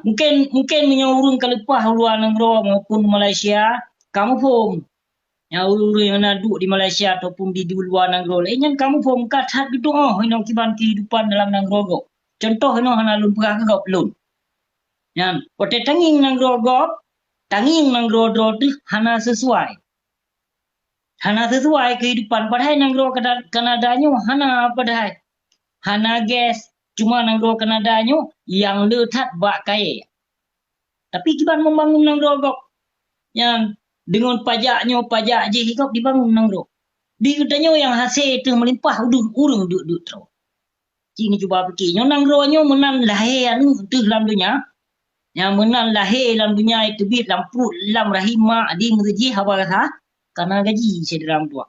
Mungkin menyorong ke lepas luar negara maupun Malaysia, kamu pun yang urus yang nak duduk di Malaysia ataupun di luar negara lain, kamu pun kat gitu ino kiban kehidupan dalam negara go. Contoh ino hana lun perah ke gop lun. Yan, ote tanging negara gop, tanging negara tu hana sesuai. Hana sesuai kehidupan padahal negara Kanadanya hana padahal. Hana gas, cuma negara Kanadanya yang letat bak kaya. Tapi kiban membangun negara gop yang dengan pajak je hikap dibangun negara. Di katanya yang hasil itu melimpah urung duk terus. Cini cuba fikir, yang negara menang lahir anu tu dalam dunia. Yang menang lahir dalam dunia itu bit dalam perut dalam rahim mak di mengaji apa kata? Karena gaji saya dalam tua.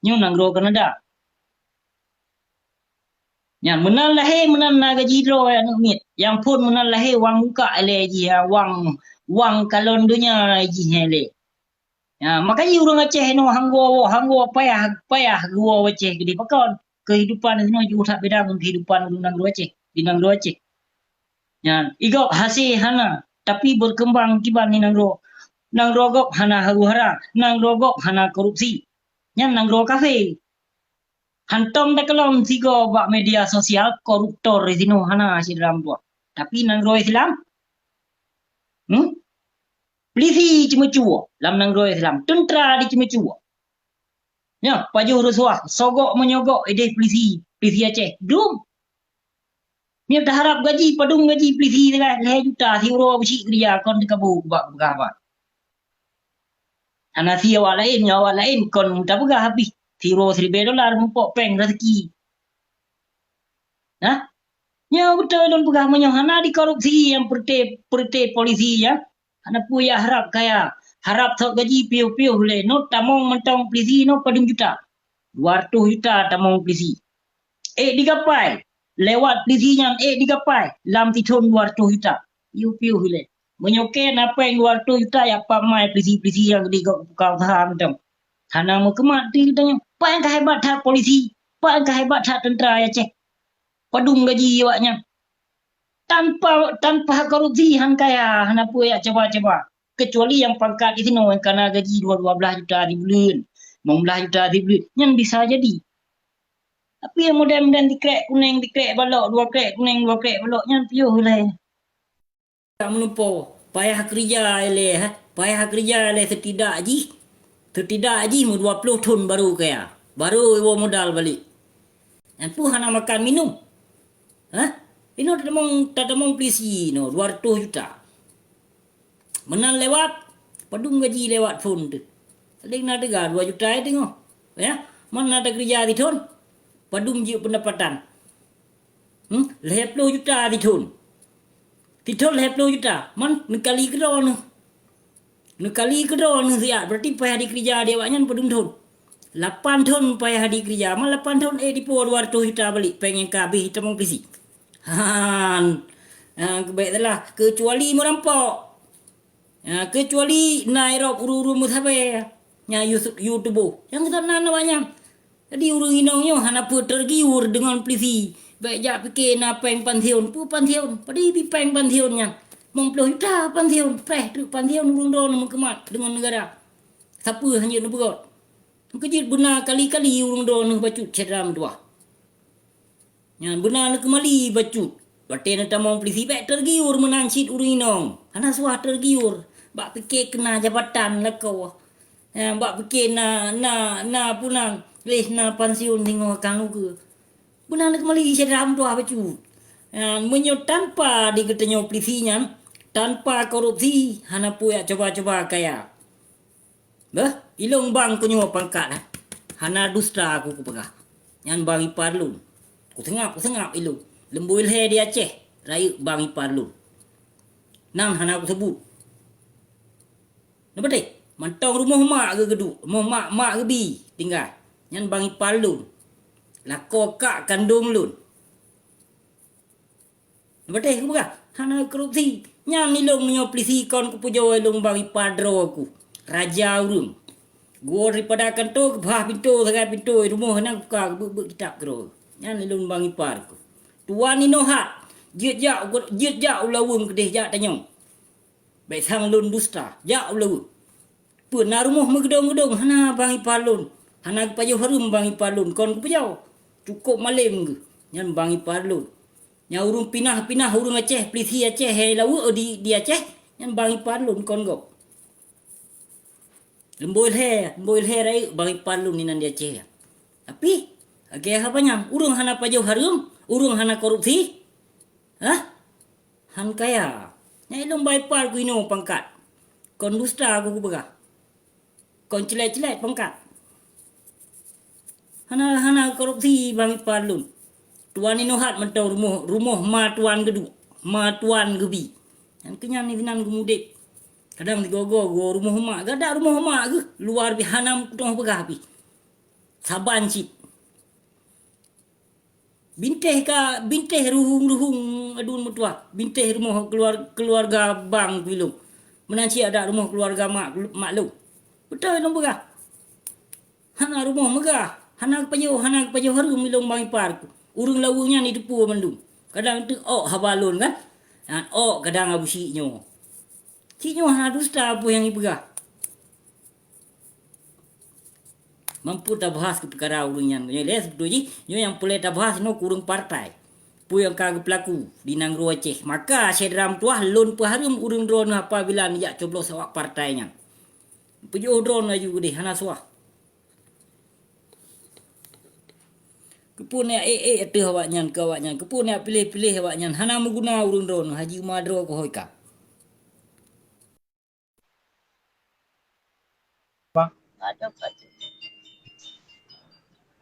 Yang negara Kanada. Yang menang lahir menang gaji dro yang mit. Yang pun menang lahir wang muka lagi wang kalon dunia lagi hele. Ya, makanya orang Aceh no hanggo payah gua Aceh gede pakon kehidupan itu juga tak beda dengan kehidupan orang Aceh di negara Aceh. Ya, igok hasil hana tapi berkembang kiban ni negara. Negara gok hana huru-hara, negara gok hana korupsi. Nya negara kafe. Hantom dak kelom tiga bak media sosial koruptor di sini hana si dalam tua. Tapi negara Islam polisi cuma cuba dalam negara Islam, tentera di cuma cuba. Ya, pajuh rusuh, sogok menyogok ide polisi Aceh. Belum. Ni dah harap gaji, padung gaji polisi dengan 2 juta, euro besi kerja kon dikabu bak berapa. Ana si awak lain kon tak pegah habis. $1,000 mumpuk peng rezeki. Nah, ya betul don pegah menyohana di korupsi yang perte polisi ya. Ana puya harap kaya harap tok gaji piu-piu le no tamong mentong polisi no padung juta. 200 juta tamong polisi. Digapai lewat polisinya digapai lam tithon 200 juta. Piu-piu le. Menyoken apa yang 200 juta ya pamai polisi yang di kau saham dong. Hana mau kemat di tanya, apa yang kehebat hak polisi? Apa yang kehebat hak tentera Aceh? Padung gaji awaknya. Tanpa korupsi han kaya hana pu ya coba-coba. Kecuali yang pangkat di sini karena gaji 12 juta di bulan, 15 juta di bulan, yang bisa jadi. Tapi yang mudah-mudahan dikrek kuning, dikrek balok, 2 krek kuning, 2 krek balok, yang piuh lah. Tak menumpo, payah kerja le, payah kerja le setidak aji mu 20 tahun baru kaya. Baru iwo modal balik. Yang tu hana makan minum. Ino tatamong polisi no 200 juta. Menang lewat padung gaji lewat phone tu. Paling nak dengar 2 juta tengok. Ya, mana ada kerja di thon. Padung je pendapatan. 20 juta di thon. Di thon 20 juta. Man nekali kedon. Nekali kedon siap berarti payah di kerja dia awaknya padung thon. 8 tahun payah di kerja, malah 8 tahun di po 200 juta balik pengen kabeh tamong polisi. Baiklah, kecuali merampok. Kecuali nairop uru-uru musabeh. Nya YouTube. Yang kita namanya. Jadi urung inongnya hana pu tergiur dengan polisi. Baik jak fikir na peng pantheon, pu pantheon. Padi pi peng pantheonnya. 50 juta pantheon, tu pantheon urung don kemat dengan negara. Siapa hanya nak berot. Kejut benar kali-kali urung do nak bacut ceram dua. Yang benar nak kemali bacut. Batin nak tamong polisi baik tergiur menang sit urung inong. Hana suah tergiur. Bak fikir kena jabatan lah kau. Bak fikir na punang. Leh na pensiun tengok kang ke. Benar nak kemali ceram dua bacut. Menyut tanpa diketanya polisinya. Tanpa korupsi. Hana puya coba-coba kaya. Ilong bang kunyo pangkat hana dusta aku pegah. Yang bang ipar lu. Ku sengap ilong. Lembuil he di Aceh. Raya bang ipar lu. Nang hana aku sebut. Napa deh? Mantong rumah mak ke geduk. Rumah mak ke bi tinggal. Yang bang ipar lu. Lako kak kandung lu. Napa deh ku pegah? Hana korupsi. Yang ilong menyo polisi kon ku pujo ilong bang ipar dro aku. Raja urung. Gua daripada kantor ke bah pintu sangat pintu rumah nak buka buka kitab kero. Yang ni lun bang ipar ku. Tuan ni nohat. Jiat ja ulawung kedeh ja tanyong. Baik sang lun dusta, ja ulawung. Pun na rumah megedong-gedong hana bangi palun. Hana payo harum bangi palun. Kon kupajau. Cukup malim ke. Nyan bangi palun. Nya urung pinah-pinah urung Aceh, pelisi Aceh hai lawu di Aceh. Nyan bangi palun kon go. Lemboil he rai bangi palun ni nan di Aceh. Tapi agak apanya? Urung hana payo harum, urung hana korupsi. Hah? Han kaya. Nya ilong bai pal ku ino pangkat. Kon dusta aku kubega. Kon celai-celai pangkat. Hana korupsi bangi palun. Tuan ini hat mentau rumah ma tuan gedu. Ma tuan gebi. Yang kenyan ni dinan gemudik. Kadang digogo go rumah mak. Gada rumah mak ke. Luar bi hanam kutong pegah pi. Saban cip. Binteh ruhung adun mutua. Binteh rumah keluarga bang bilung. Menanci ada rumah keluarga mak lu. Betul dong pegah. Hana rumah megah. Hana payo harum milong bangi parku. Urung lawunya ni depu mendung. Kadang tu habalon kan. Dan kadang abu siknyo. Siknyo hana dusta apa yang ibegah. Mampu tak bahas ke perkara urung yang. Nyo les betul ji. Nyo yang boleh tak bahas no kurung partai. Pu yang kagak pelaku di Nangro Aceh. Maka sedram tuah lon pu harum urung drone apabila ni jak coblos awak partainya. Pujo drone aju gede hana suah. Kepun ya tu awaknya ke awaknya. Kepun ya pilih-pilih awaknya. Hana mengguna urung drone Haji Umadro ko hoika. Bang, ada